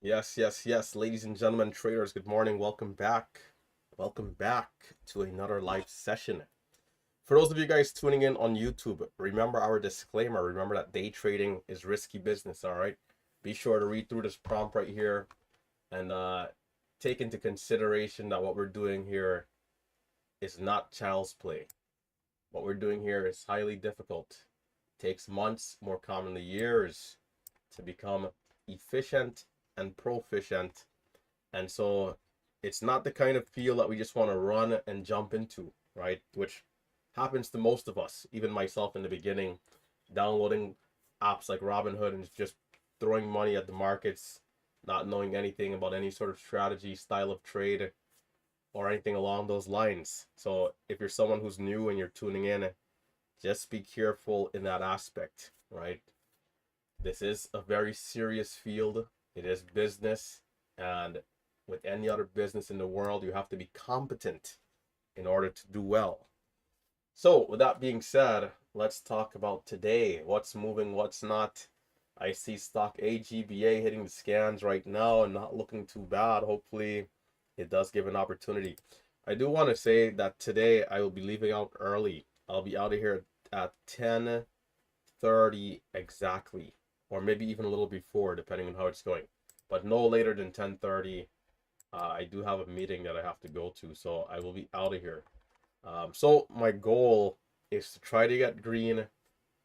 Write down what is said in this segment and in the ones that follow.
Yes, yes, yes, ladies and gentlemen, traders, good morning. Welcome back. Welcome back to another live session. For those of you guys tuning in on YouTube, remember our disclaimer. Remember that day trading is risky business, all right? Be sure to read through this prompt right here and take into consideration that what we're doing here is not child's play. What we're doing here is highly difficult. It takes months, more commonly years, to become efficient and proficient. And so it's not the kind of field that we just want to run and jump into, right? Which happens to most of us, even myself in the beginning, downloading apps like Robinhood and just throwing money at the markets, not knowing anything about any sort of strategy, style of trade, or anything along those lines. So if you're someone who's new and you're tuning in, just be careful in that aspect, right? This is a very serious field. It is business, and with any other business in the world, you have to be competent in order to do well. So, with that being said, let's talk about today. What's moving, what's not. I see stock AGBA hitting the scans right now and not looking too bad. Hopefully, it does give an opportunity. I do want to say that today I will be leaving out early. I'll be out of here at 10:30 exactly, or maybe even a little before, depending on how it's going. But no later than 10:30. I do have a meeting that I have to go to, so I will be out of here. So my goal is to try to get green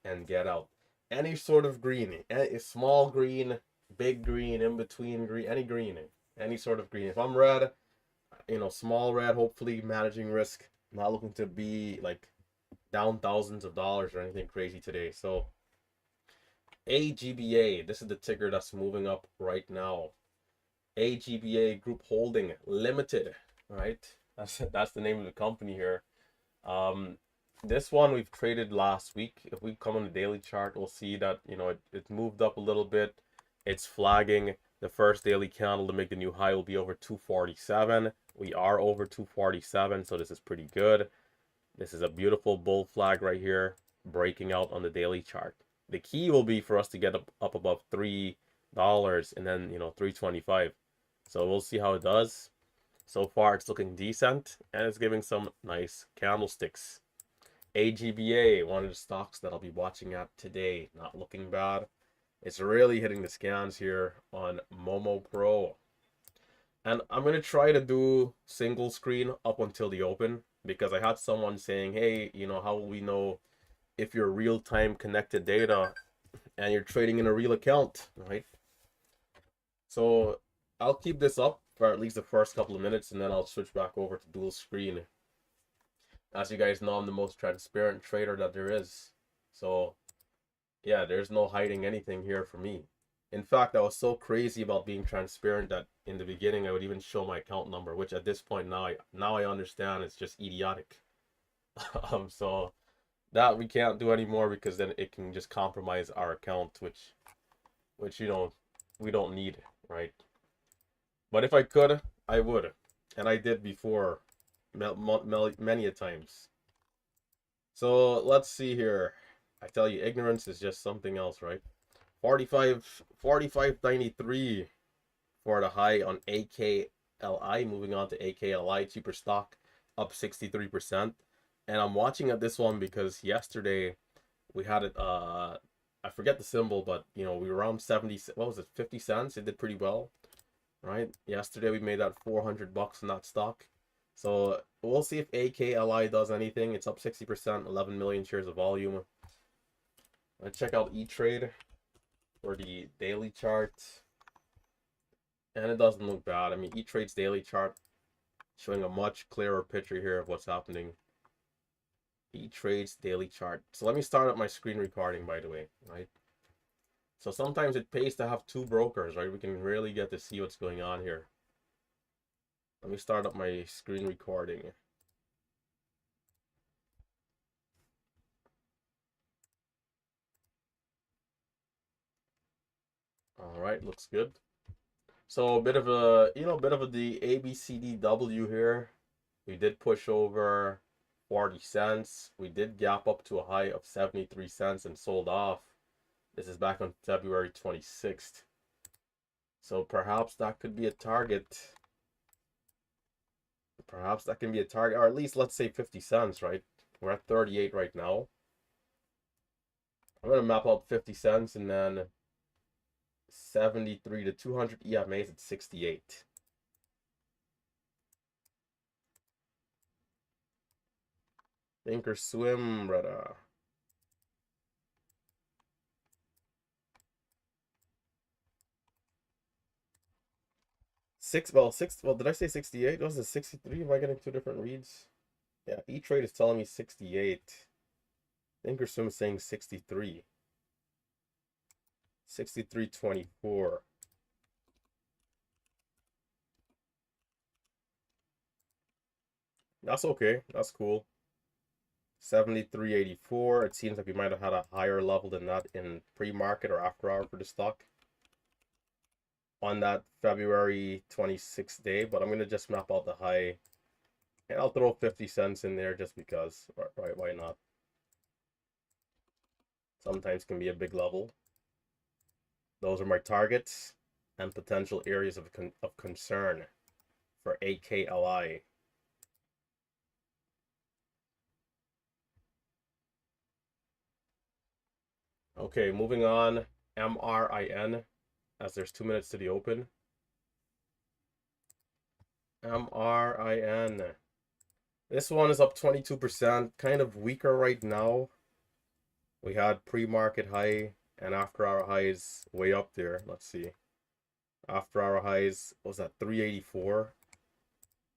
and get out. Any sort of green, any small green, big green, in between green, any sort of green. If I'm red, small red, hopefully managing risk. Not looking to be like down thousands of dollars or anything crazy today. So AGBA, this is the ticker that's moving up right now. AGBA Group Holding Limited, right? That's the name of the company here. Um, this one we've traded last week. If we come on the daily chart, we'll see that it moved up a little bit. It's flagging the first daily candle to make the new high will be over 247. We are over 247, so this is pretty good. This is a beautiful bull flag right here, breaking out on the daily chart. The key will be for us to get up above $3 and then 325. So we'll see how it does. So far it's looking decent and it's giving some nice candlesticks. AGBA, one of the stocks that I'll be watching at today, not looking bad. It's really hitting the scans here on Momo Pro. And I'm going to try to do single screen up until the open because I had someone saying, hey, how will we know if you're real-time connected data and you're trading in a real account, right? So I'll keep this up for at least the first couple of minutes and then I'll switch back over to dual screen. As you guys know, I'm the most transparent trader that there is. So yeah, there's no hiding anything here for me. In fact, I was so crazy about being transparent that in the beginning I would even show my account number, which at this point now I understand it's just idiotic. So that we can't do anymore because then it can just compromise our account, which we don't need, right? But if I could, I would, and I did before, many a times. So let's see here. I tell you, ignorance is just something else, right? 45.93 for the high on AKLI. Moving on to AKLI, cheaper stock, up 63%. And I'm watching at this one because yesterday we had it. I forget the symbol, but we were around 70. What was it? 50 cents. It did pretty well, right? Yesterday we made that $400 in that stock. So we'll see if AKLI does anything. It's up 60%, 11 million shares of volume. Let's check out E-Trade for the daily chart. And it doesn't look bad. I mean, E-Trade's daily chart showing a much clearer picture here of what's happening. E-Trade's daily chart. So let me start up my screen recording, by the way, right? So sometimes it pays to have two brokers, right? We can really get to see what's going on here. Let me start up my screen recording. All right, looks good. So a bit of a, the ABCDW here. We did push over 40 cents. We did gap up to a high of 73 cents and sold off. This is back on February 26th. So perhaps that could be a target. Perhaps that can be a target, or at least let's say 50 cents, right? We're at 38 right now. I'm going to map out 50 cents and then 73 to 200 EMAs at 68. Sink or swim, brother. Well, did I say 68? Was it 63? Am I getting two different reads? Yeah, E-Trade is telling me 68. Thinkorswim is saying 63. 63.24. That's okay. That's cool. 73.84. It seems like we might have had a higher level than that in pre-market or after hour for the stock on that February 26th day, but I'm going to just map out the high and I'll throw 50 cents in there just because, right? Why not? Sometimes can be a big level. Those are my targets and potential areas of concern for AKLI. Okay, moving on. MRIN, as there's 2 minutes to the open. MRIN. This one is up 22%, kind of weaker right now. We had pre-market high and after hour highs way up there. Let's see. After hour highs, what was that 384?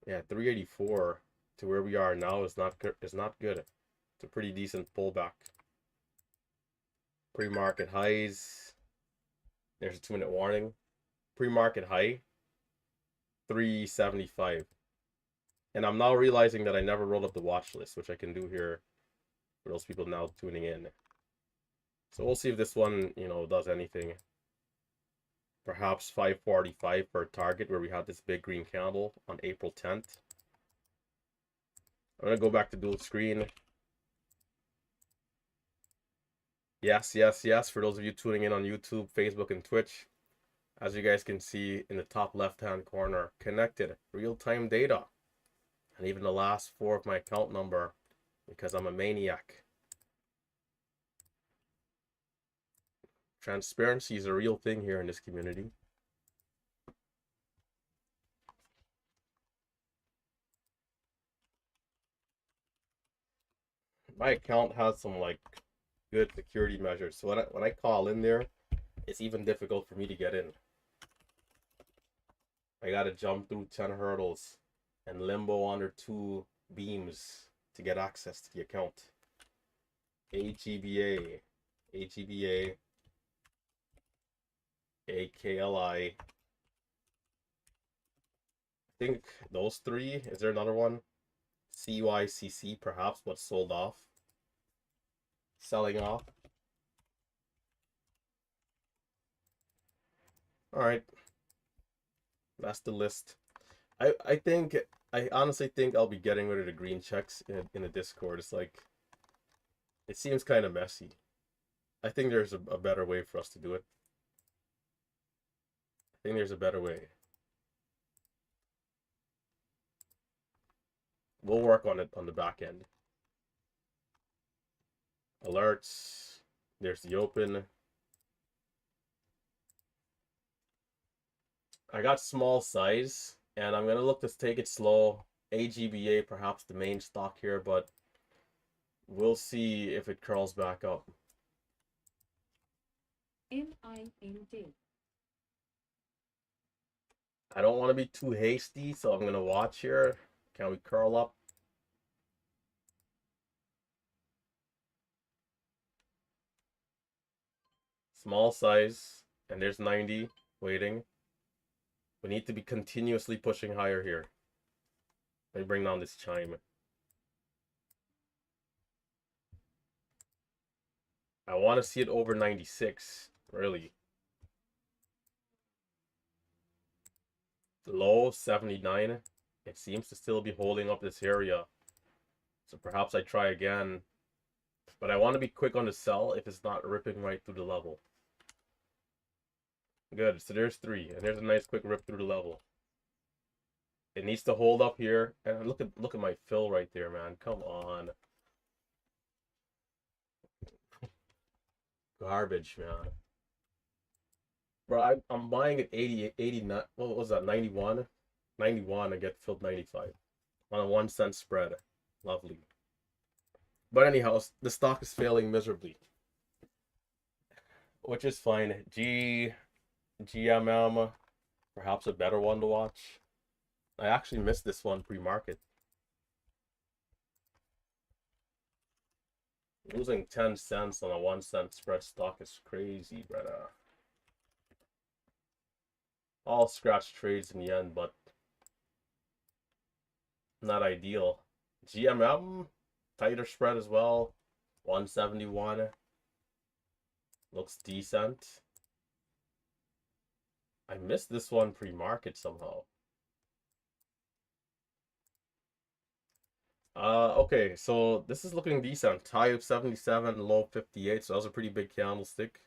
Yeah, 384 to where we are now is not good. It's a pretty decent pullback. Pre-market highs. There's a 2-minute warning. Pre-market high 375. And I'm now realizing that I never rolled up the watch list, which I can do here for those people now tuning in. So we'll see if this one, does anything. Perhaps 545 for a target where we had this big green candle on April 10th. I'm going to go back to dual screen. Yes, yes, yes. For those of you tuning in on YouTube, Facebook, and Twitch, as you guys can see in the top left-hand corner, connected real-time data. And even the last 4 of my account number, because I'm a maniac. Transparency is a real thing here in this community. My account has some good security measures. So when I call in there, it's even difficult for me to get in. I gotta jump through 10 hurdles and limbo under 2 beams to get access to the account. AGBA, AGBA, AKLI. I think those 3. Is there another one? CYCC perhaps, but sold off. Selling off. All right. That's the list. I honestly think I'll be getting rid of the green checks in the Discord. It's like, it seems kind of messy. I think there's a better way for us to do it. I think there's a better way. We'll work on it on the back end. Alerts. There's the open. I got small size, and I'm gonna look to take it slow. AGBA perhaps the main stock here, but we'll see if it curls back up. MRIN. I don't want to be too hasty, so I'm gonna watch here. Can we curl up? Small size, and there's 90 waiting. We need to be continuously pushing higher here. Let me bring down this chime. I want to see it over 96, really. Low 79. It seems to still be holding up this area. So perhaps I try again. But I want to be quick on the sell if it's not ripping right through the level. Good. So there's three, and there's a nice quick rip through the level. It needs to hold up here, and look at my fill right there, man. Come on, garbage, man. Bro, I'm buying at 80, 89. What was that? 91, 91. I get filled 95 on a 1 cent spread. Lovely. But anyhow, the stock is failing miserably, which is fine. GMM, perhaps a better one to watch. I actually missed this one pre-market. Losing 10 cents on a 1 cent spread stock is crazy, brother. All scratch trades in the end, but not ideal. GMM, tighter spread as well. 171. Looks decent. I missed this one pre-market somehow. Okay, so this is looking decent. High of 77, low of 58, so that was a pretty big candlestick.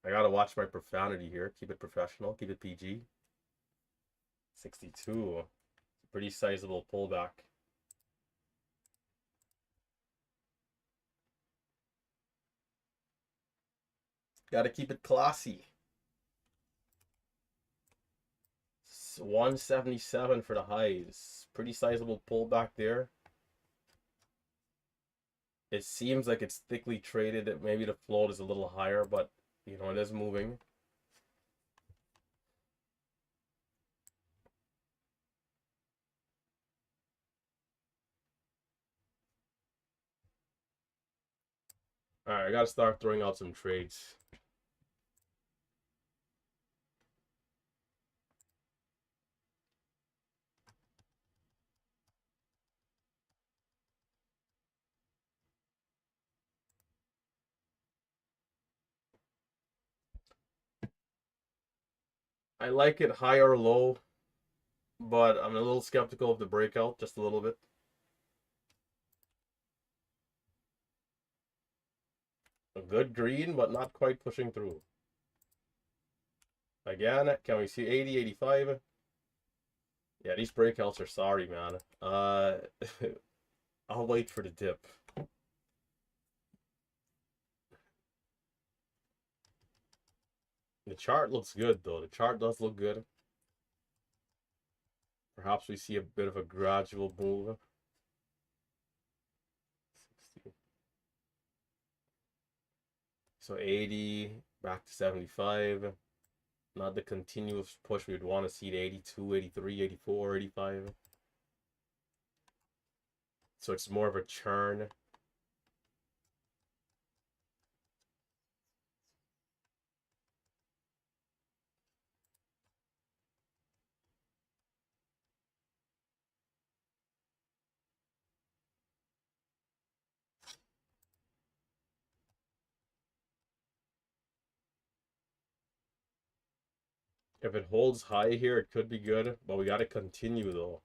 I gotta watch my profanity here. Keep it professional, keep it PG. 62. Pretty sizable pullback. Gotta keep it classy. 177 for the highs. Pretty sizable pullback there. It seems like it's thickly traded. Maybe the float is a little higher, but you know, it is moving. All right, I gotta start throwing out some trades. I like it high or low, but I'm a little skeptical of the breakout, just a little bit. A good green, but not quite pushing through. Again, can we see 80, 85? Yeah, these breakouts are sorry, man. I'll wait for the dip. The chart looks good, though. The chart does look good. Perhaps we see a bit of a gradual move. 60. So 80, back to 75. Not the continuous push we'd want to see to 82, 83, 84, 85. So it's more of a churn. If it holds high here, it could be good, but we got to continue though.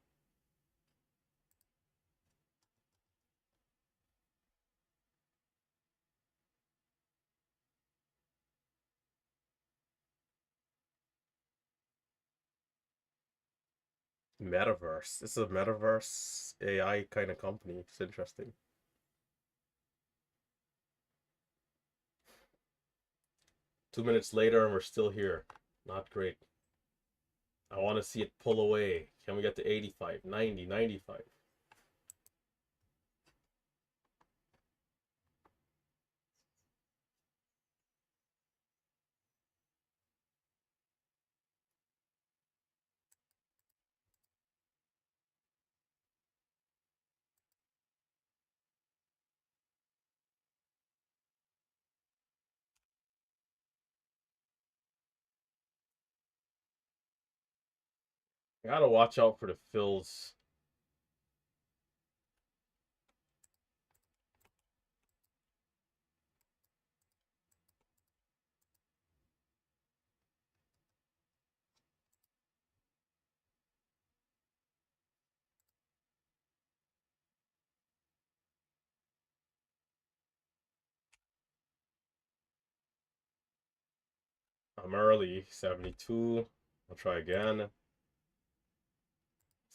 Metaverse. This is a metaverse AI kind of company. It's interesting. Two minutes later and we're still here. Not great. I want to see it pull away. Can we get to 85, 90, 95? I gotta watch out for the fills. I'm early. 72. I'll try again.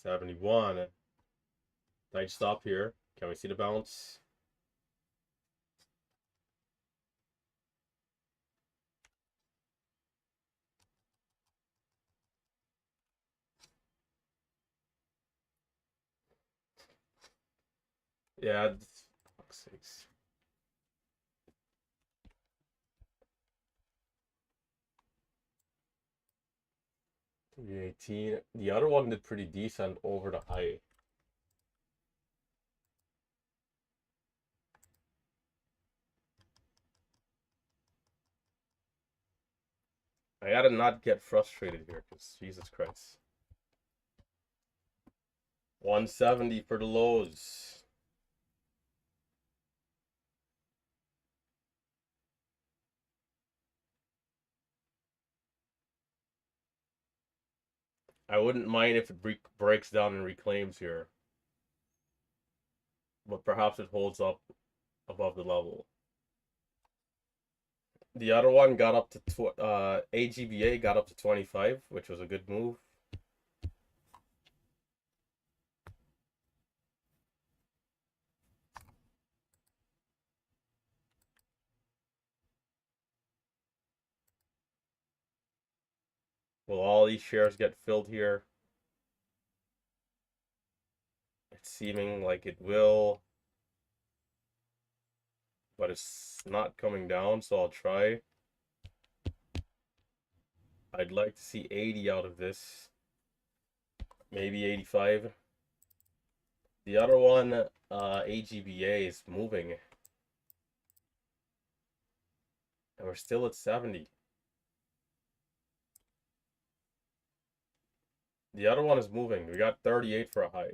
71. Tight stop here. Can we see the bounce? Yeah, fuck's sakes. 318. The other one did pretty decent over the high. I gotta not get frustrated here, because Jesus Christ. 170 for the lows. I wouldn't mind if it breaks down and reclaims here. But perhaps it holds up above the level. The other one got up to AGBA got up to 25, which was a good move. Will all these shares get filled here? It's seeming like it will, but it's not coming down, so I'll try. I'd like to see 80 out of this. Maybe 85. The other one, AGBA, is moving. And we're still at 70. The other one is moving. We got 38 for a high.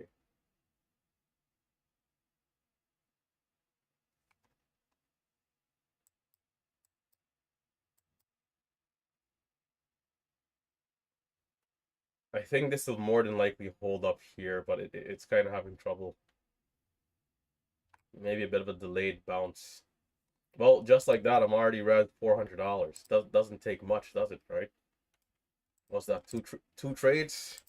I think this will more than likely hold up here, but it's kind of having trouble. Maybe a bit of a delayed bounce. Well, just like that, I'm already read $400. Doesn't take much, does it, right? What's that, two trades?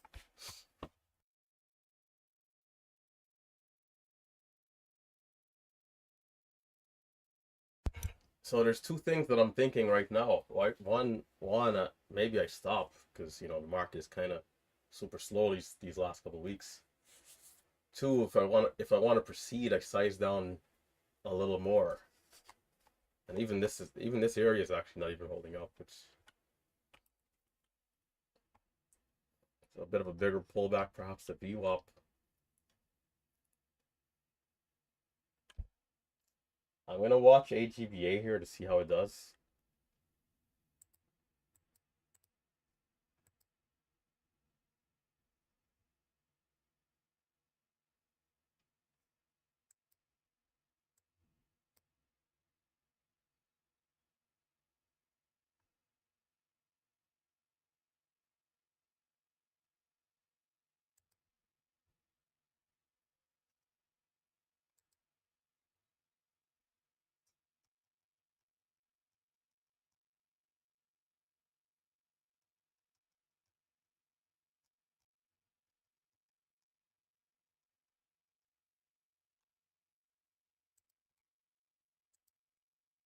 So there's two things that I'm thinking right now. Right? One, maybe I stop because the market is kind of super slow these last couple of weeks. Two, if I want to proceed, I size down a little more. And even this area is actually not even holding up, which is a bit of a bigger pullback, perhaps the VWAP. I'm gonna watch AGBA here to see how it does.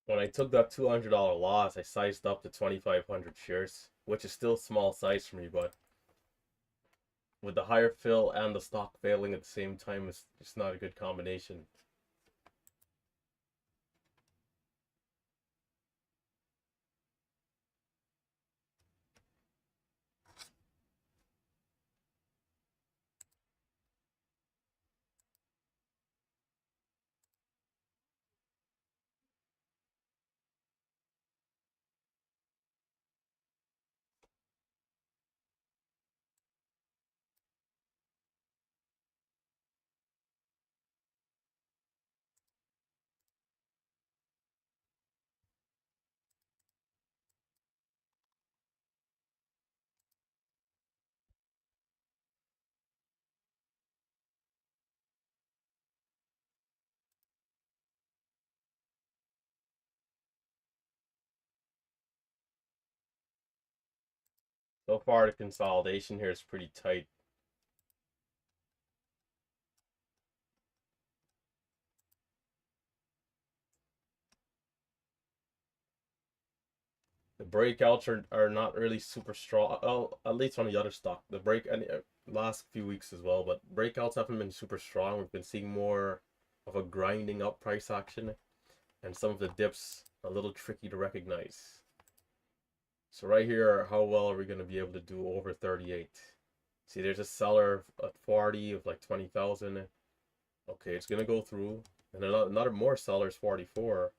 When I took that $200 loss, I sized up to 2,500 shares, which is still small size for me, but with the higher fill and the stock failing at the same time, it's just not a good combination. So far, the consolidation here is pretty tight. The breakouts are not really super strong. Oh, at least on the other stock. The break and last few weeks as well, but breakouts haven't been super strong. We've been seeing more of a grinding up price action, and some of the dips a little tricky to recognize. So right here, how well are we going to be able to do over 38? See, there's a seller at 40 of like 20,000. Okay, it's going to go through. And another more sellers 44,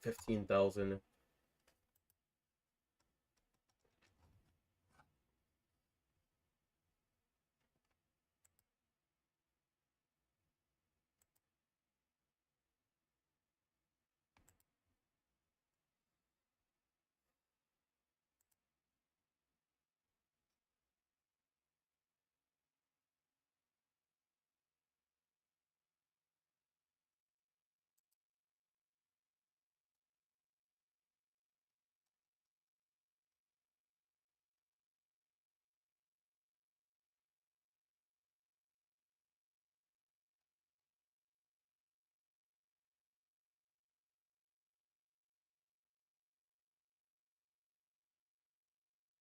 15,000.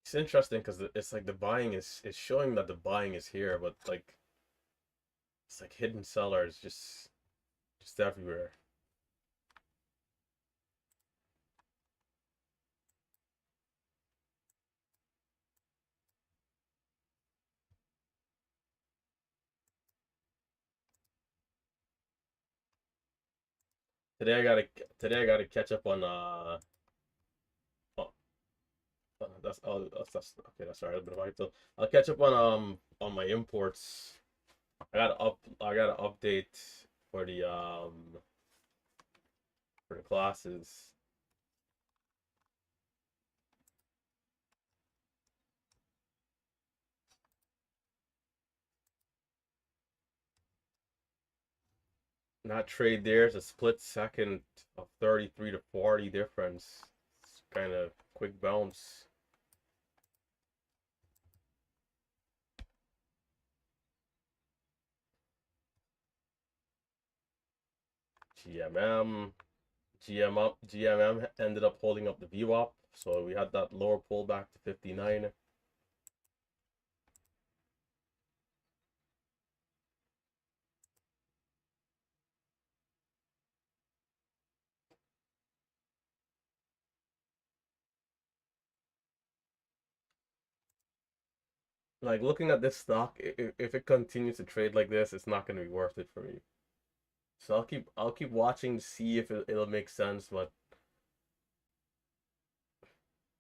It's interesting because it's like the buying is showing that the buying is here, but like it's like hidden sellers just everywhere. Today I gotta today I gotta catch up on oh, that's okay, that's alright, a bit of hype. So I'll catch up on my imports. I gotta update for the classes. Not trade there. It's a split second of 33 to 40 difference. It's kind of quick bounce. GMM. GMM ended up holding up the VWAP, so we had that lower pullback to 59. Like looking at this stock, if it continues to trade like this, it's not going to be worth it for me. So I'll keep watching to see if it'll make sense, but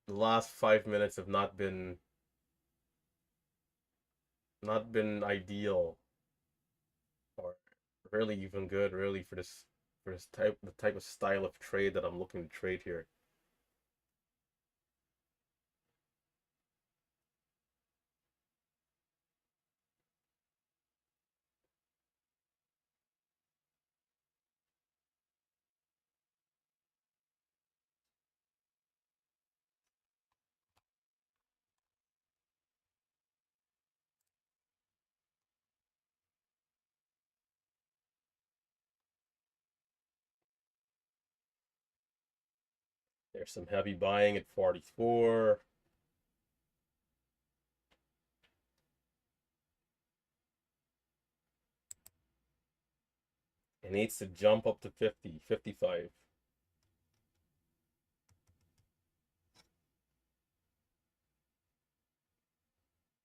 the last 5 minutes have not been ideal or really even good really for this type of style of trade that I'm looking to trade here. There's some heavy buying at 44. It needs to jump up to 50, 55.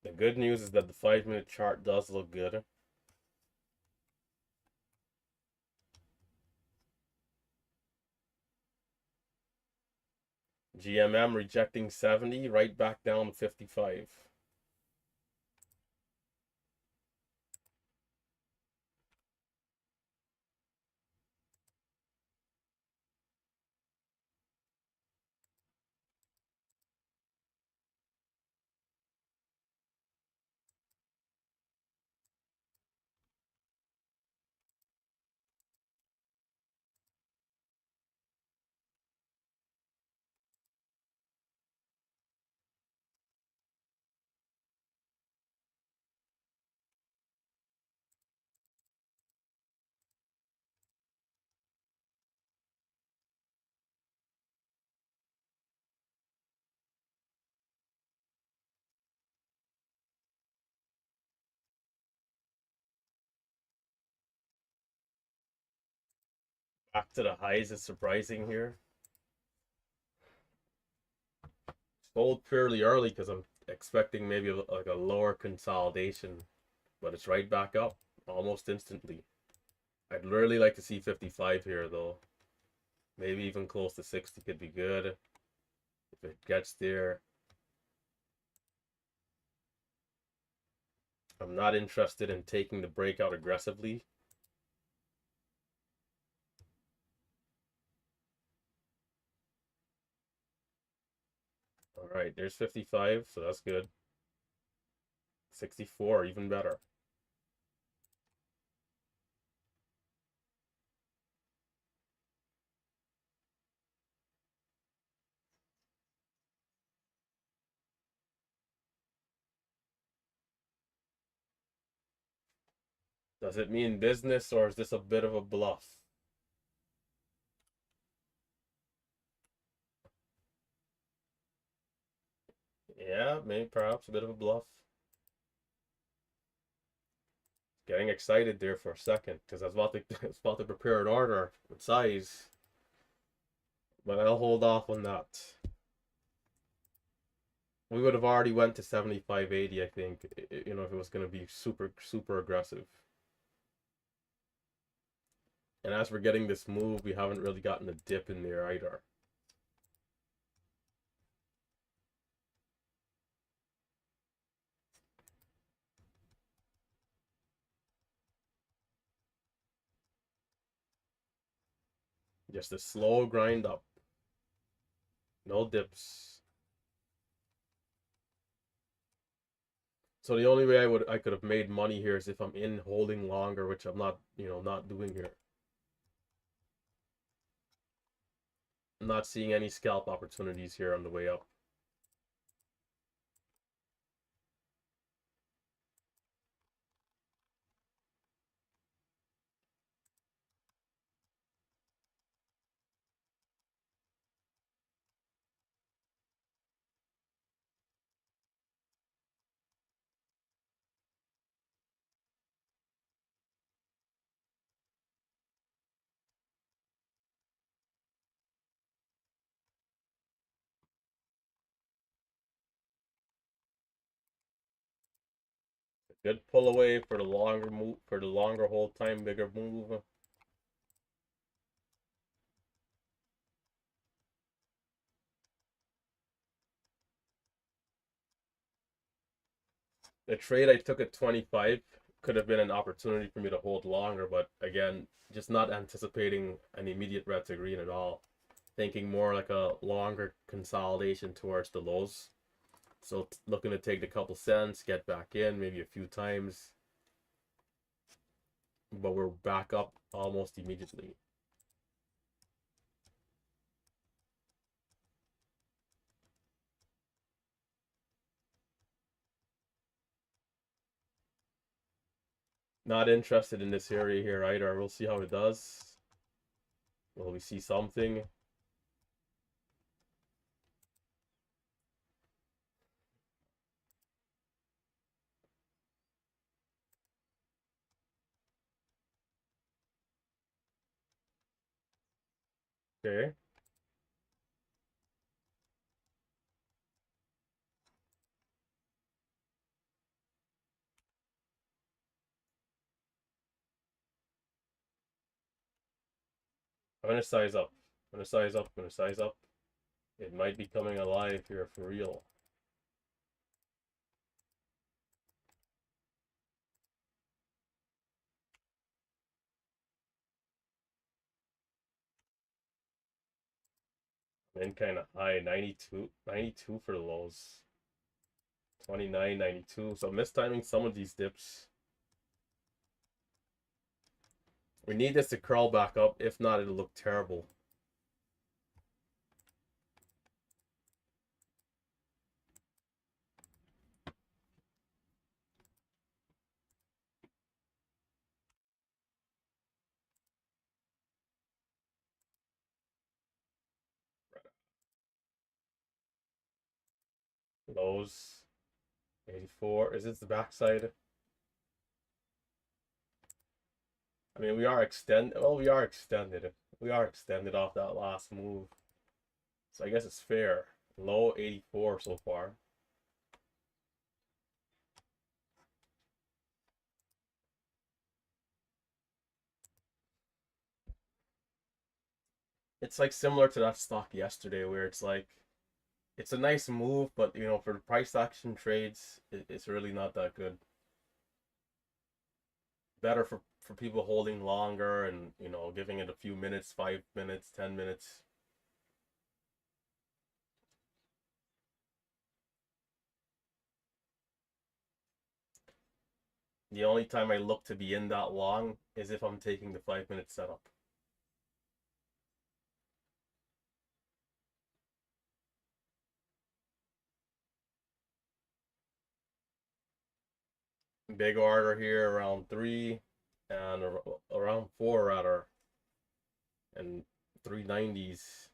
The good news is that the 5 minute chart does look good. GMM rejecting 70, right back down 55. Back to the highs is surprising here. Sold fairly early because I'm expecting maybe like a lower consolidation, but it's right back up almost instantly. I'd really like to see 55 here though. Maybe even close to 60 could be good if it gets there. I'm not interested in taking the breakout aggressively. All right, there's 55, so that's good. 64, even better. Does it mean business or is this a bit of a bluff? Yeah, maybe perhaps a bit of a bluff. Getting excited there for a second because I was about to, I was about to prepare an order with size, but I'll hold off on that. We would have already went to 75.80, I think, you know, if it was going to be super aggressive. And as we're getting this move, we haven't really gotten a dip in there either. Just a slow grind up. No dips. So the only way I could have made money here is if I'm in holding longer, which I'm not, you know, not doing here. I'm not seeing any scalp opportunities here on the way up. Good pull away for the longer move, for the longer hold time, bigger move. The trade I took at 25 could have been an opportunity for me to hold longer, but again, just not anticipating an immediate red to green at all. Thinking more like a longer consolidation towards the lows. So looking to take the couple cents, get back in maybe a few times, but we're back up almost immediately. Not interested in this area here either. We'll see how it does. Will we see something? Okay. I'm gonna size up. I'm gonna size up. I'm gonna size up. It might be coming alive here for real. In kind of high, 92 for the lows. 29, 92. So mistiming some of these dips. We need this to crawl back up. If not, it'll look terrible. Lows. 84. Is this the backside? I mean, we are extended. Well, we are extended. We are extended off that last move. So I guess it's fair. Low 84 so far. It's like similar to that stock yesterday where it's like it's a nice move, but you know, for the price action trades, it's really not that good. Better for people holding longer and you know, giving it a few minutes, 5 minutes, 10 minutes. The only time I look to be in that long is if I'm taking the 5 minute setup. Big order here around 3 and around 4 rather, and 390s.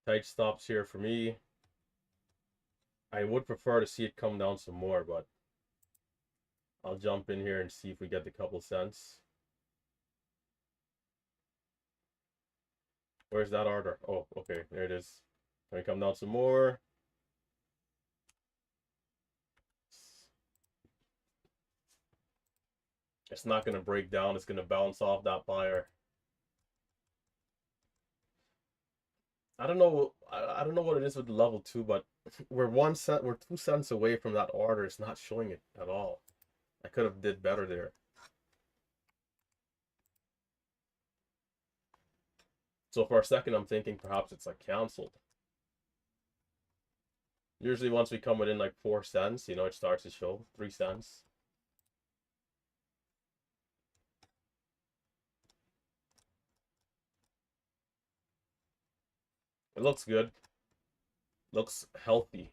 Tight stops here for me. I would prefer to see it come down some more, but I'll jump in here and see if we get the couple cents. Where's that order? Oh, okay, there it is. Can we come down some more? It's not going to break down. It's going to bounce off that buyer. I don't know. I don't know what it is with level 2, but we're 1 cent, we're 2 cents away from that order. It's not showing it at all. I could have did better there. So for a second, I'm thinking perhaps it's like canceled. Usually once we come within like 4 cents, you know, it starts to show 3 cents. It looks good. Looks healthy.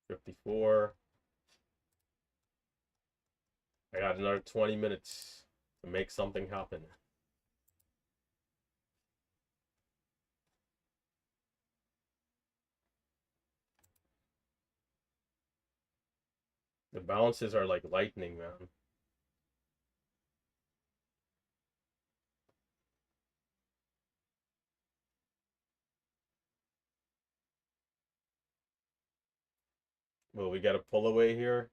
$54. I got another 20 minutes to make something happen. The bounces are like lightning, man. Will we get a pull away here?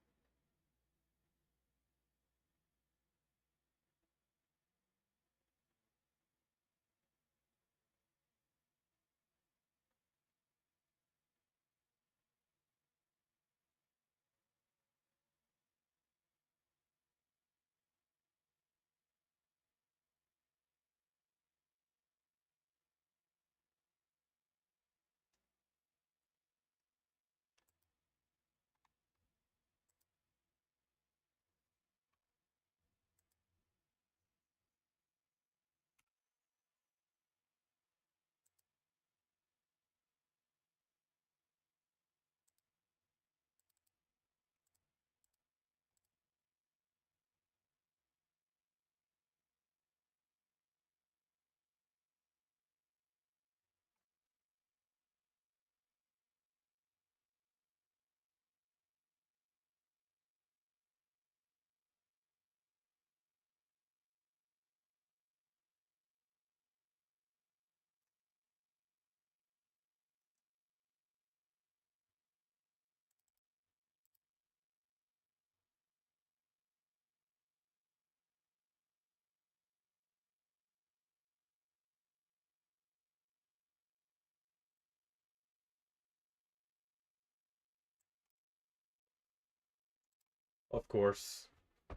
Of course.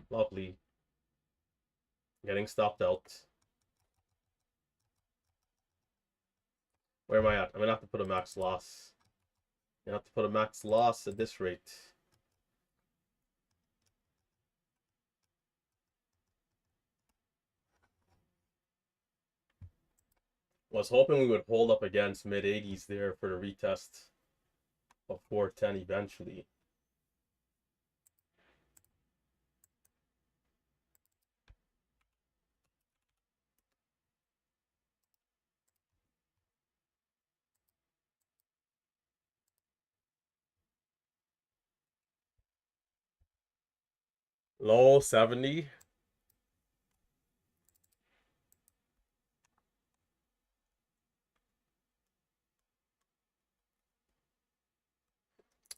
Lovely. Getting stopped out. Where am I at? I'm gonna have to put a max loss. I have to put a max loss at this rate. Was hoping we would hold up against mid 80s there for the retest of 410 eventually. Low 70.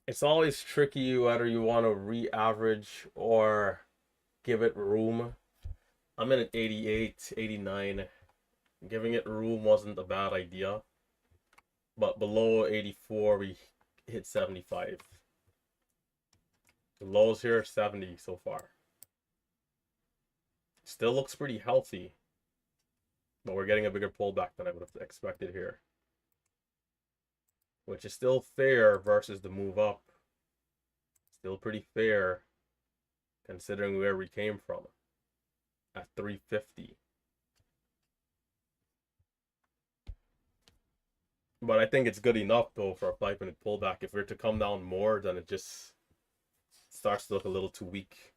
It's always tricky whether you want to re-average or give it room. I'm in at 88, 89. Giving it room wasn't a bad idea. But below 84, we hit 75. The lows here are 70 so far. Still looks pretty healthy. But we're getting a bigger pullback than I would have expected here. Which is still fair versus the move up. Still pretty fair considering where we came from at 350. But I think it's good enough though for a 5-minute pullback. If we're to come down more, then it just starts to look a little too weak.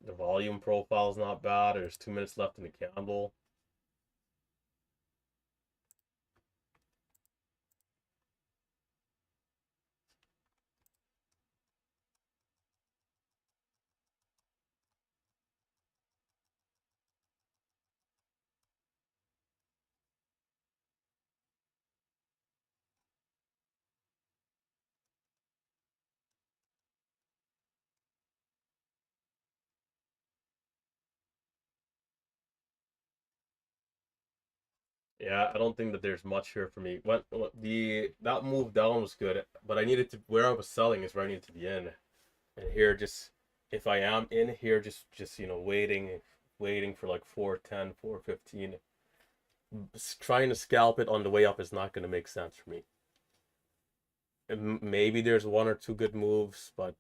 The volume profile is not bad. There's 2 minutes left in the candle. Yeah, I don't think that there's much here for me. That move down was good, but I needed to where I was selling is where I needed to be in. And here just if I am in here just waiting for like 410, 415. Trying to scalp it on the way up is not going to make sense for me. Maybe there's one or two good moves, but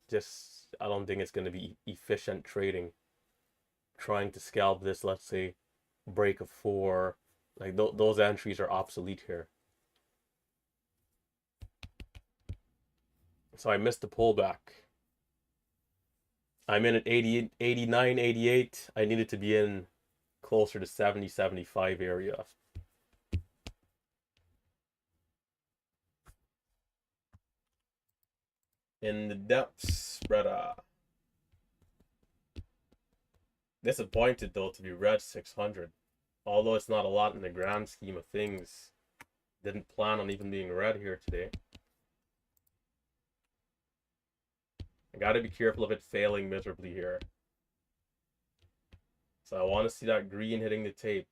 just I don't think it's going to be efficient trading. Trying to scalp this, let's say, break of 4, like those entries are obsolete here. So I missed the pullback. I'm in at 80, 89, 88. I needed to be in closer to 70, 75 area. In the depths, brother. Disappointed though to be red 600. Although it's not a lot in the grand scheme of things. Didn't plan on even being red here today. I gotta be careful of it failing miserably here. So I want to see that green hitting the tape.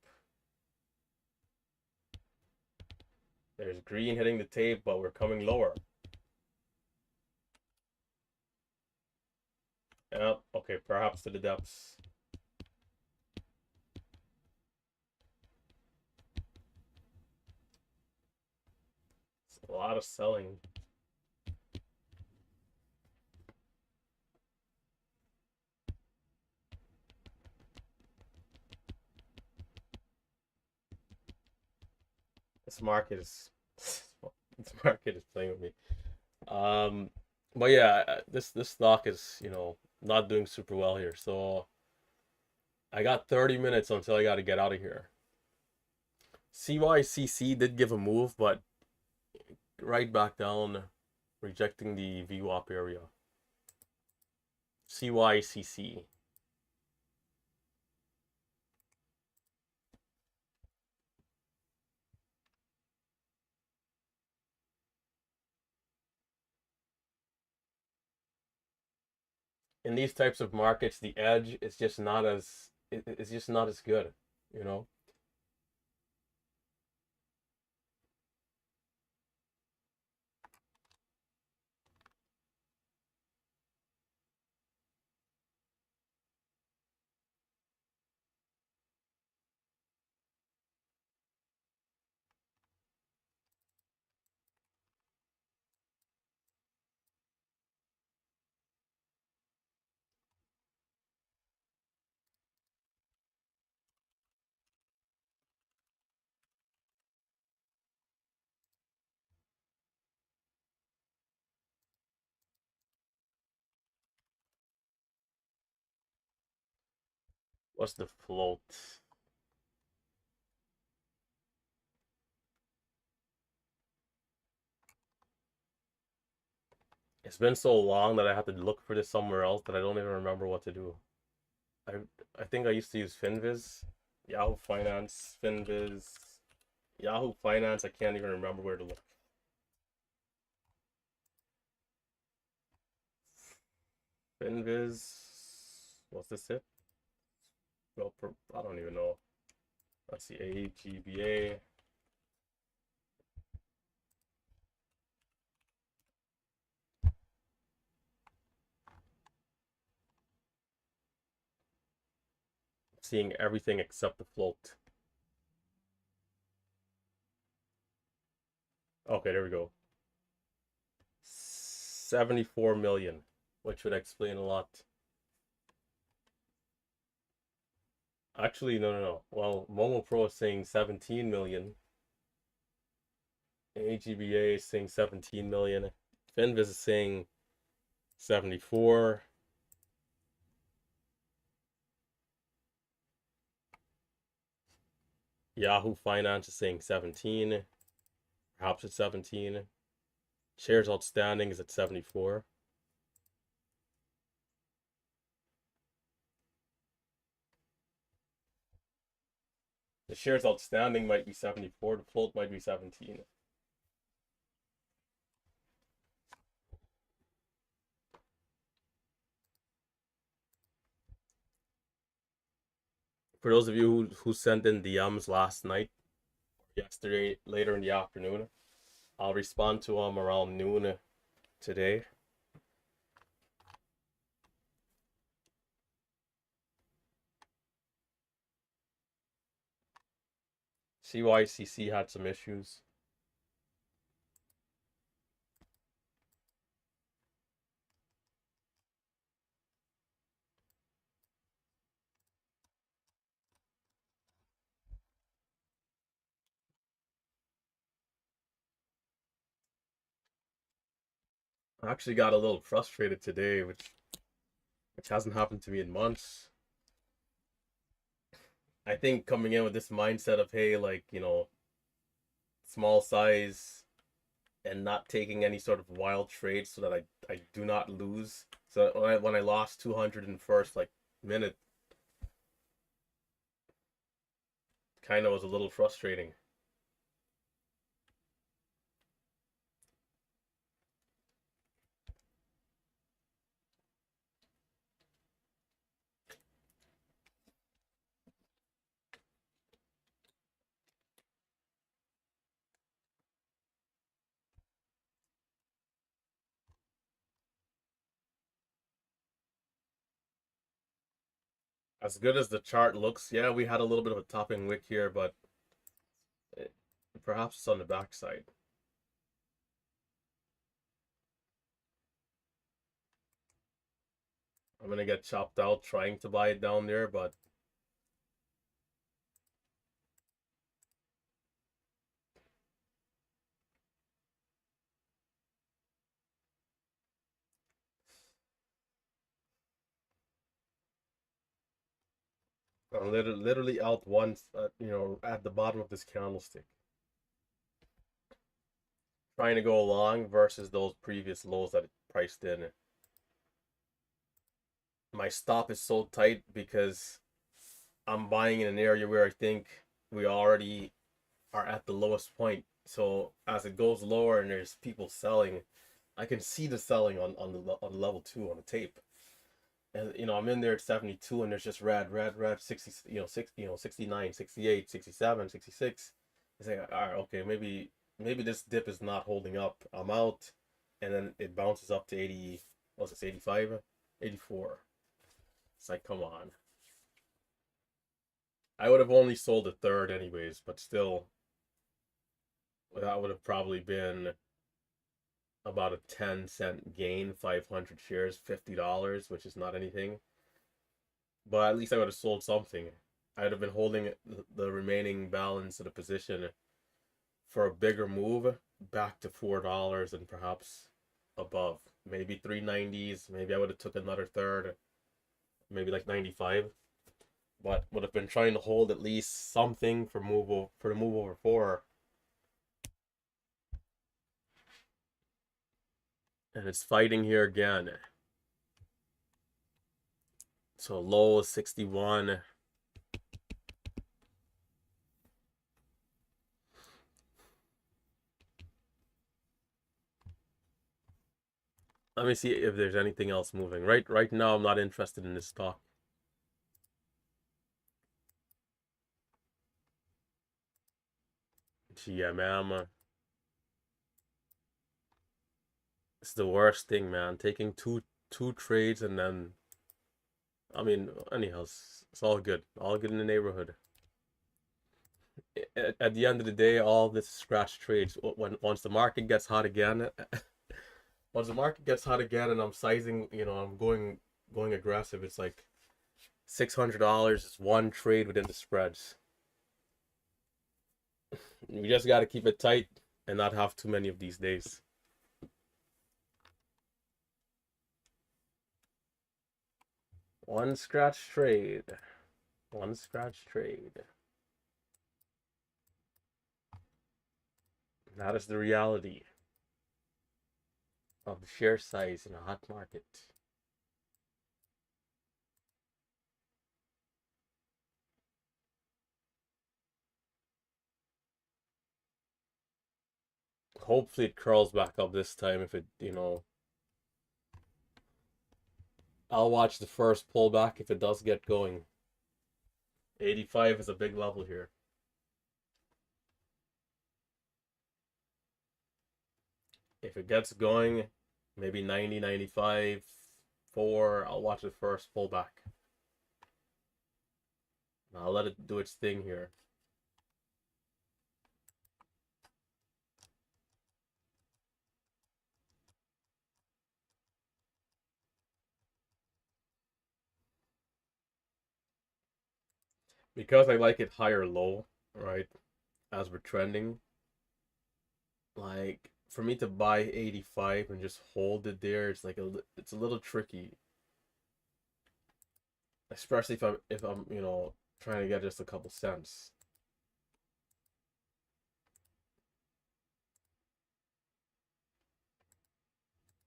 There's green hitting the tape, but we're coming lower. Yeah, okay, perhaps to the depths. It's a lot of selling. This market is this market is playing with me. But yeah, this stock is not doing super well here. So I got 30 minutes until I got to get out of here. CYCC did give a move, but right back down, rejecting the VWAP area. CYCC. In these types of markets, the edge is just not as it's just not as good, you know. What's the float? It's been so long that I have to look for this somewhere else that I don't even remember what to do. I I think I used to use Finviz, Yahoo Finance, Finviz, Yahoo Finance. I can't even remember where to look. Finviz, what's this it? Well, I don't even know. Let's see, AGBA. Seeing everything except the float. Okay, there we go. 74 million, which would explain a lot. Actually, no. Well, Momo Pro is saying 17 million. AGBA is saying 17 million. Finviz is saying 74. Yahoo Finance is saying 17. Perhaps it's 17. Shares outstanding is at 74. The shares outstanding might be 74. The float might be 17. For those of you who sent in DMs last night, yesterday, later in the afternoon, I'll respond to them around noon today. CYCC had some issues. I actually got a little frustrated today, which hasn't happened to me in months. I think coming in with this mindset of, hey, like, small size and not taking any sort of wild trades so that I do not lose. So when I lost 200 in first like minute, kind of was a little frustrating. As good as the chart looks, yeah, we had a little bit of a topping wick here, but it, perhaps it's on the backside. I'm gonna get chopped out trying to buy it down there, but I'm literally out once, at the bottom of this candlestick. Trying to go long versus those previous lows that it priced in. My stop is so tight because I'm buying in an area where I think we already are at the lowest point. So as it goes lower and there's people selling, I can see the selling on level 2 on the tape. And I'm in there at 72 and there's just red 60, 60, 69, 68, 67, 66. It's like, all right, okay, maybe this dip is not holding up. I'm out, and then it bounces up to 80. What's this, 85, 84? It's like, come on. I would have only sold a third anyways, but still, that would have probably been about a 10-cent gain, 500 shares, $50, which is not anything. But at least I would have sold something. I would have been holding the remaining balance of the position for a bigger move back to $4 and perhaps above. Maybe 390s. Maybe I would have took another third. Maybe like 95. but would have been trying to hold at least something for the move over 4. And it's fighting here again. So low is 61. Let me see if there's anything else moving. Right now, I'm not interested in this stock. GMM. It's the worst thing, man. Taking two trades and then, I mean, anyhow, it's all good. All good in the neighborhood. At the end of the day, all this scratch trades. Once the market gets hot again, once the market gets hot again, and I'm sizing, I'm going aggressive. It's like $600 is one trade within the spreads. We just got to keep it tight and not have too many of these days. One scratch trade. One scratch trade. That is the reality of the share size in a hot market. Hopefully it curls back up this time. If it, I'll watch the first pullback if it does get going. 85 is a big level here. If it gets going, maybe 90, 95, 4, I'll watch the first pullback. I'll let it do its thing here. Because I like it higher low, right, as we're trending, like for me to buy 85 and just hold it there, it's like it's a little tricky, especially if I'm trying to get just a couple cents.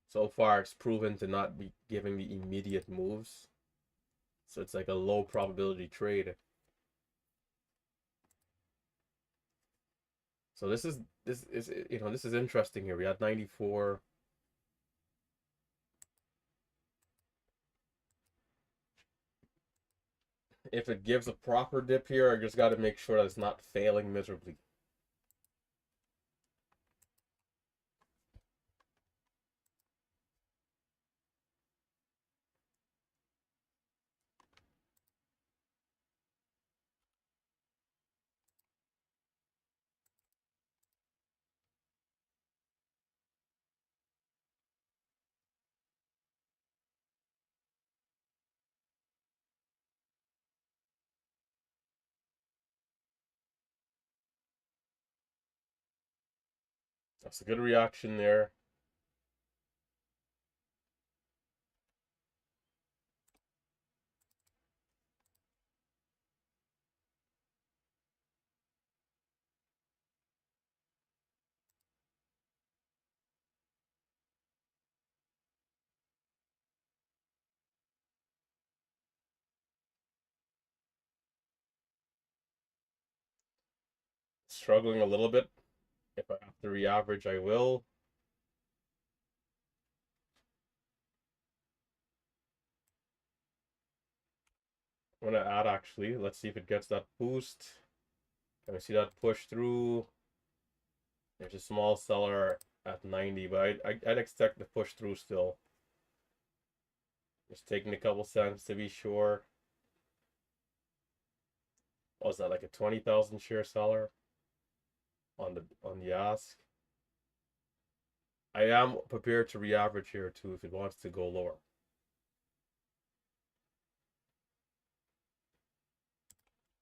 So far it's proven to not be giving the immediate moves, so it's like a low probability trade. So this is interesting here. We had 94. If it gives a proper dip here, I just got to make sure that it's not failing miserably. That's a good reaction there. Struggling a little bit. If I have to re-average, I will. I'm gonna add actually. Let's see if it gets that boost. Can I see that push through? There's a small seller at 90, but I'd expect the push through still. Just taking a couple cents to be sure. What was that, like a 20,000 share seller on the ask? I am prepared to re-average here too if it wants to go lower.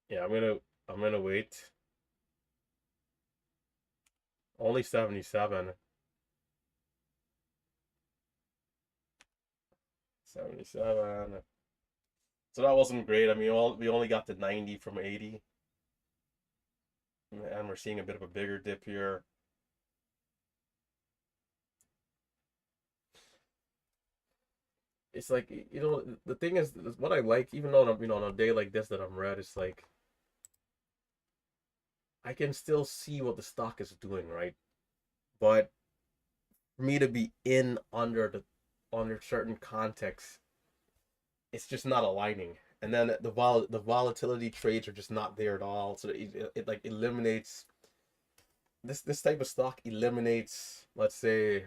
Yeah, I'm gonna wait. Only 77. 77. So that wasn't great. I mean, we only got to 90 from 80, and we're seeing a bit of a bigger dip here. It's like, the thing is what I like, even though on a day like this that I'm red, it's like I can still see what the stock is doing, right? But for me to be in under certain contexts, it's just not aligning. And then the volatility trades are just not there at all. So it like eliminates this type of stock eliminates, let's say,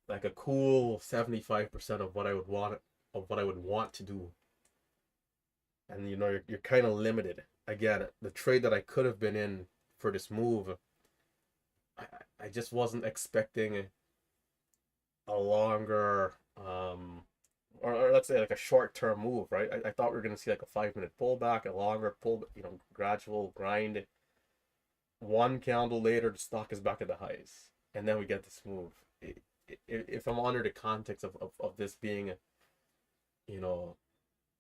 like a cool 75% of what I would want to do. And you're kind of limited. Again, the trade that I could have been in for this move, I I just wasn't expecting a longer or let's say like a short-term move, right? I thought we were going to see like a 5-minute pullback, a longer pull, gradual grind. One candle later, the stock is back at the highs, and then we get this move. If I'm under the context of this being, you know,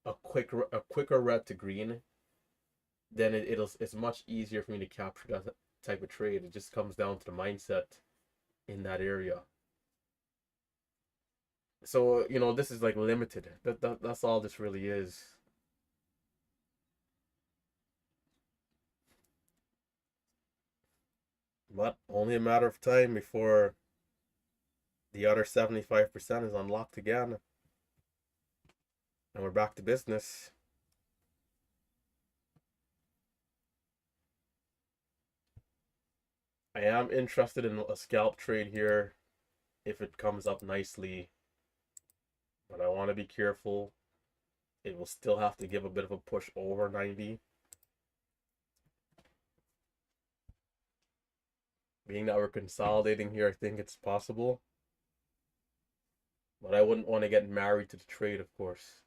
a quicker red to green, then it's much easier for me to capture that type of trade. It just comes down to the mindset in that area. So this is like limited. That's all this really is. But only a matter of time before the other 75% is unlocked again, and we're back to business. I am interested in a scalp trade here if it comes up nicely, but I want to be careful. It will still have to give a bit of a push over 90. Being that we're consolidating here, I think it's possible. But I wouldn't want to get married to the trade, of course.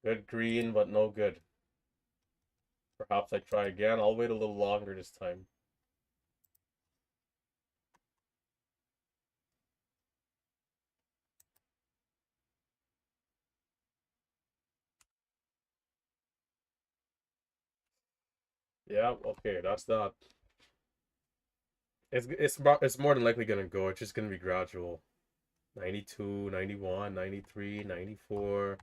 Good green, but no good. Perhaps I try again. I'll wait a little longer this time. Yeah, okay, that's that. It's more than likely gonna go. It's just gonna be gradual. 92, 91, 93, 94.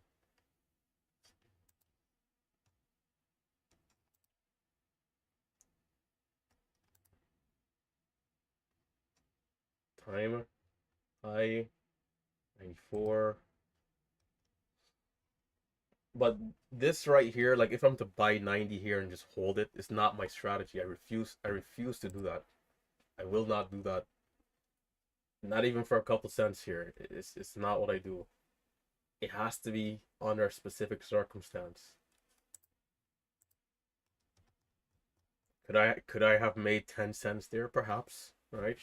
Time high 94. But this right here, like if I'm to buy 90 here and just hold it, it's not my strategy. I refuse to do that. I will not do that. Not even for a couple cents here. It's not what I do. It has to be under a specific circumstance. Could I have made 10 cents there perhaps, right?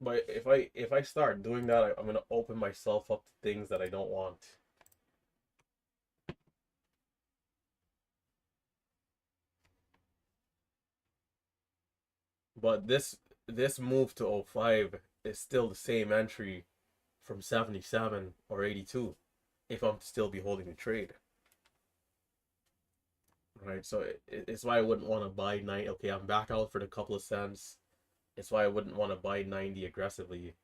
But if I start doing that, I'm gonna open myself up to things that I don't want. But this move to 05 is still the same entry from 77 or 82 if I'm to still be holding the trade. Right, so it's why I wouldn't want to buy 90. Okay, I'm back out for the couple of cents. It's why I wouldn't want to buy 90 aggressively.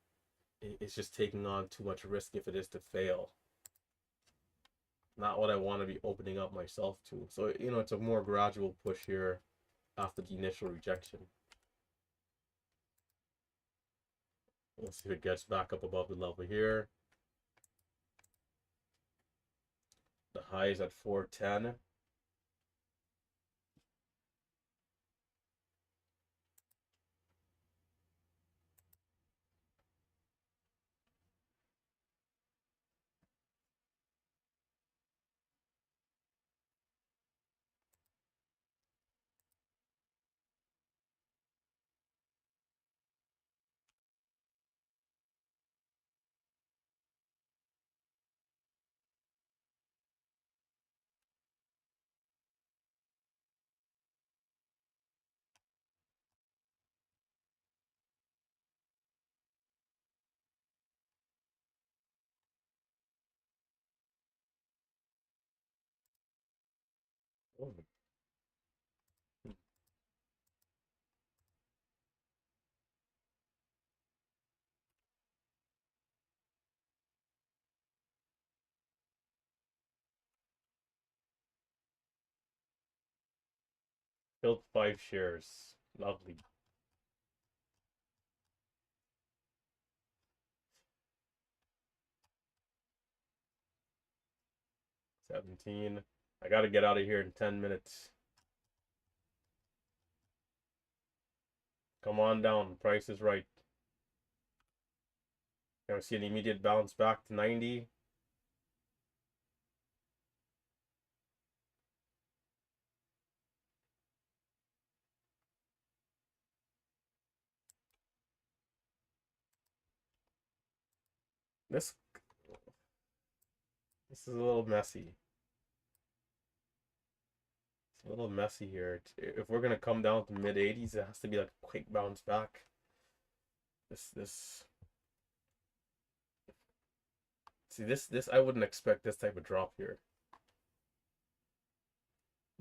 It's just taking on too much risk if it is to fail. Not what I want to be opening up myself to. So, it's a more gradual push here after the initial rejection. Let's see if it gets back up above the level here. The high is at 410. Built 5 shares. Lovely. $17. I gotta get out of here in 10 minutes. Come on down. Price is right. Gonna see an immediate bounce back to 90. This is a little messy. It's a little messy here. If we're gonna come down to mid 80s, it has to be like a quick bounce back. This see this I wouldn't expect this type of drop here.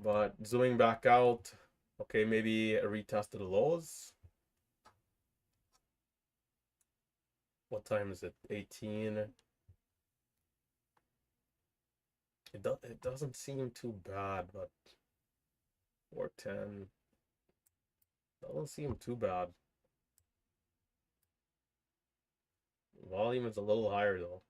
But zooming back out, okay, maybe a retest of the lows. What time is it? 18. It doesn't seem too bad, but 410 doesn't seem too bad. Volume is a little higher though.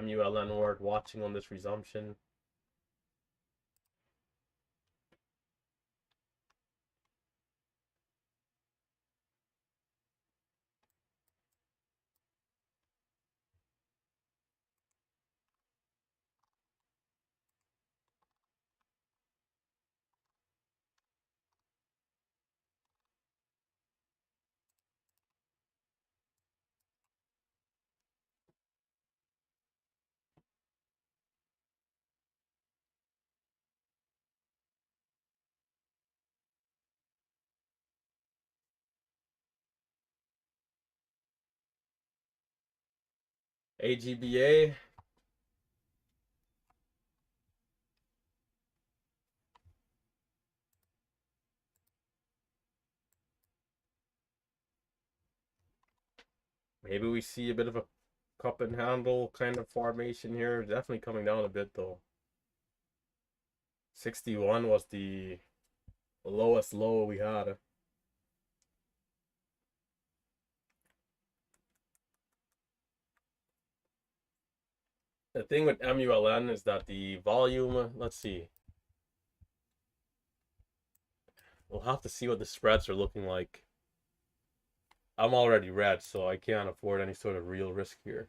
MULN word watching on this resumption. AGBA. Maybe we see a bit of a cup and handle kind of formation here. Definitely coming down a bit though. 61 was the lowest low we had. The thing with MULN is that the volume, let's see. We'll have to see what the spreads are looking like. I'm already red, so I can't afford any sort of real risk here.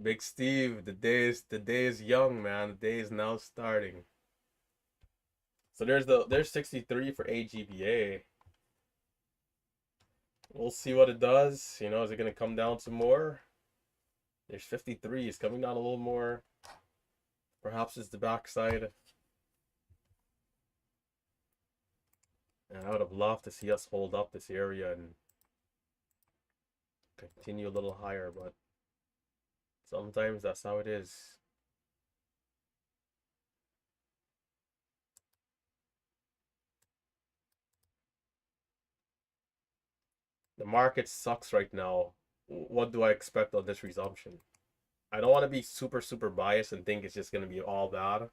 Big Steve, the day is young, man. The day is now starting. So there's 63 for AGBA. We'll see what it does. You know, is it gonna come down some more? There's 53. It's coming down a little more. Perhaps it's the backside. And I would have loved to see us hold up this area and continue a little higher, but sometimes that's how it is. The market sucks right now. What do I expect on this resumption? I don't want to be super biased and think it's just going to be all bad.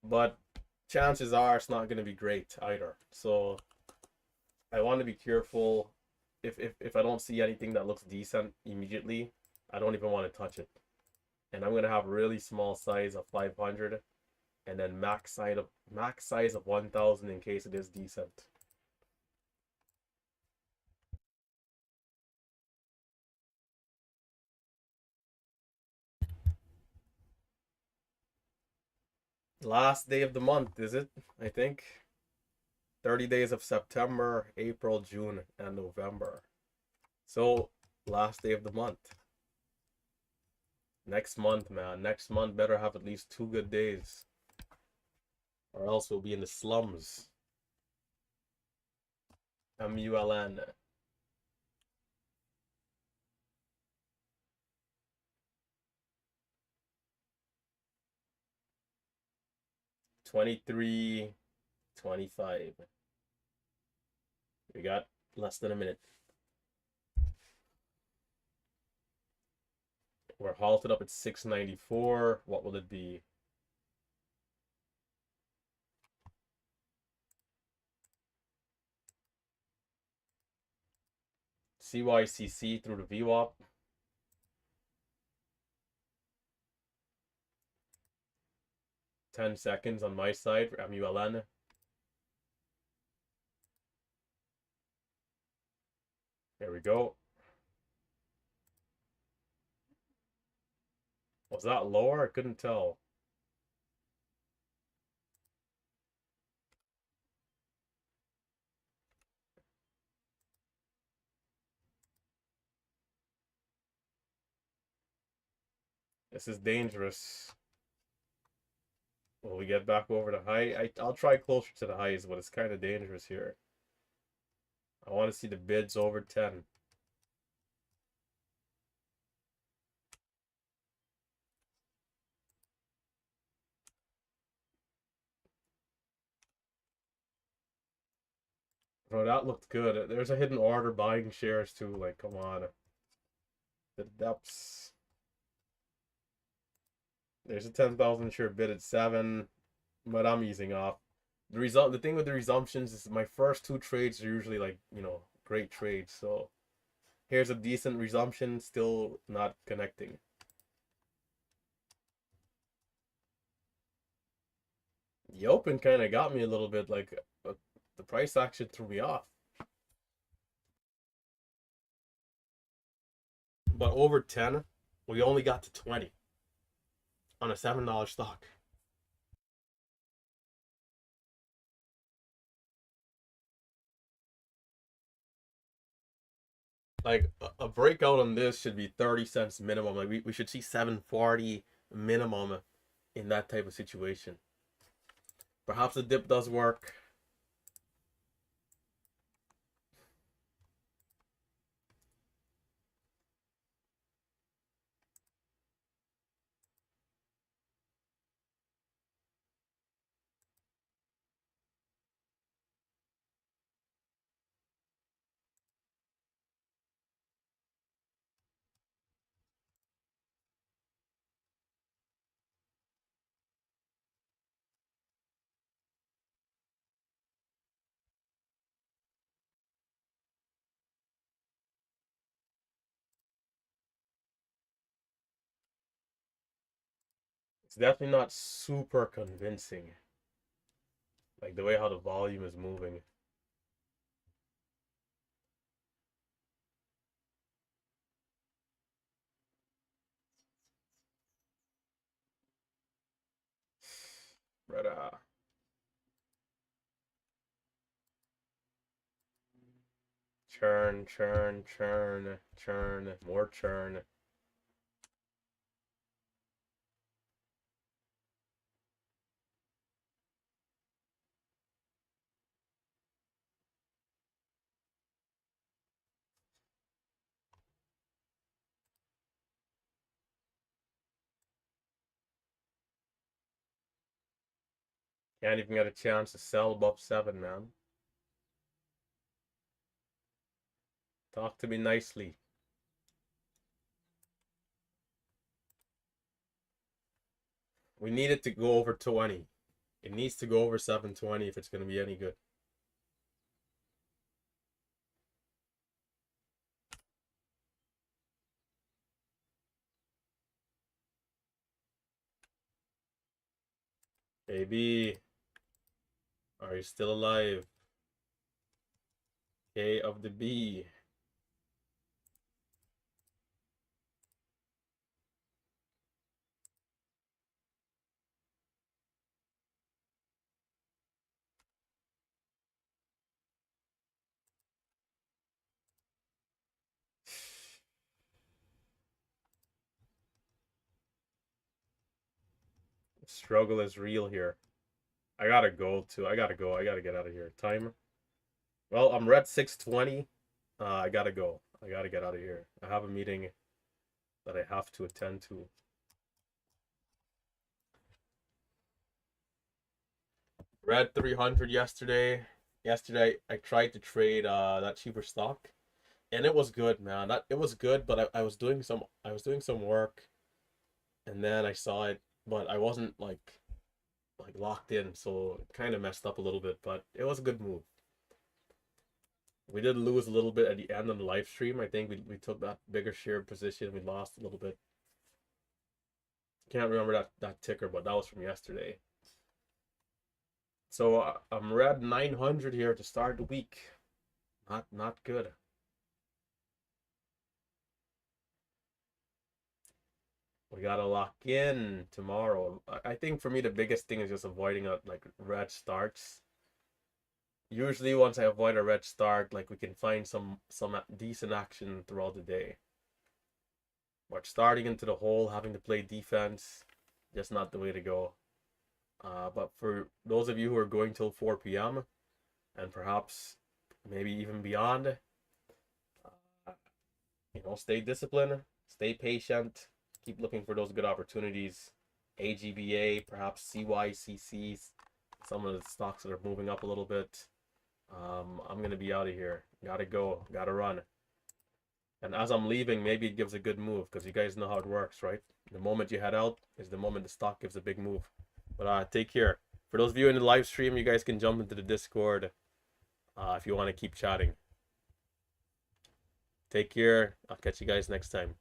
But chances are it's not going to be great either. So I want to be careful. If I don't see anything that looks decent immediately, I don't even want to touch it. And I'm going to have really small size of 500. and then max size of 1000 in case it is decent. Last day of the month, is it? I think 30 days of September, April, June, and November. So last day of the month. Next month, man. Next month better have at least 2 good days, or else we'll be in the slums. MULN. $23.25. We got less than a minute. We're halted up at 694. What will it be? CYCC through the VWAP. Ten seconds on my side for MULN. There we go. Was that lower? I couldn't tell. This is dangerous. Will we get back over the high? I'll try closer to the highs, but it's kind of dangerous here. I want to see the bids over 10. Bro, that looked good. There's a hidden order buying shares too. Like, come on. The depths. There's a 10,000 share bid at 7, but I'm easing off. The thing with the resumptions is my first 2 trades are usually like, great trades. So here's a decent resumption, still not connecting. The open kind of got me a little bit, like the price action threw me off. But over 10, we only got to 20 on a $7 stock. Like a breakout on this should be 30 cents minimum. Like we should see 740 minimum in that type of situation. Perhaps the dip does work. It's definitely not super convincing. Like the way how the volume is moving. But churn, churn, churn, churn, more churn. Can't even get a chance to sell above 7, man. Talk to me nicely. We need it to go over 20. It needs to go over 720 if it's going to be any good. Baby, are you still alive? K of the B. Struggle is real here. I gotta go too. I gotta go. I gotta get out of here. Time. Well, I'm red 620. I gotta go. I gotta get out of here. I have a meeting that I have to attend to. Red 300 yesterday. Yesterday I tried to trade that cheaper stock, and it was good, man. That it was good, but I was doing some work, and then I saw it, but I wasn't like locked in, so it kind of messed up a little bit, but it was a good move. We did lose a little bit at the end of the live stream. I think we took that bigger share position. We lost a little bit. Can't remember that ticker, but that was from yesterday. So I'm red 900 here to start the week. Not good. We gotta lock in tomorrow. I think for me the biggest thing is just avoiding like red starts. Usually once I avoid a red start, like we can find some decent action throughout the day. But starting into the hole, having to play defense, just not the way to go. But for those of you who are going till 4 p.m. and perhaps maybe even beyond, stay disciplined, stay patient, keep looking for those good opportunities. AGBA, perhaps CYCCs, some of the stocks that are moving up a little bit. I'm gonna be out of here. Gotta go. Gotta run. And as I'm leaving, maybe it gives a good move because you guys know how it works, right? The moment you head out is the moment the stock gives a big move. But take care. For those of you in the live stream, you guys can jump into the Discord if you want to keep chatting. Take care. I'll catch you guys next time.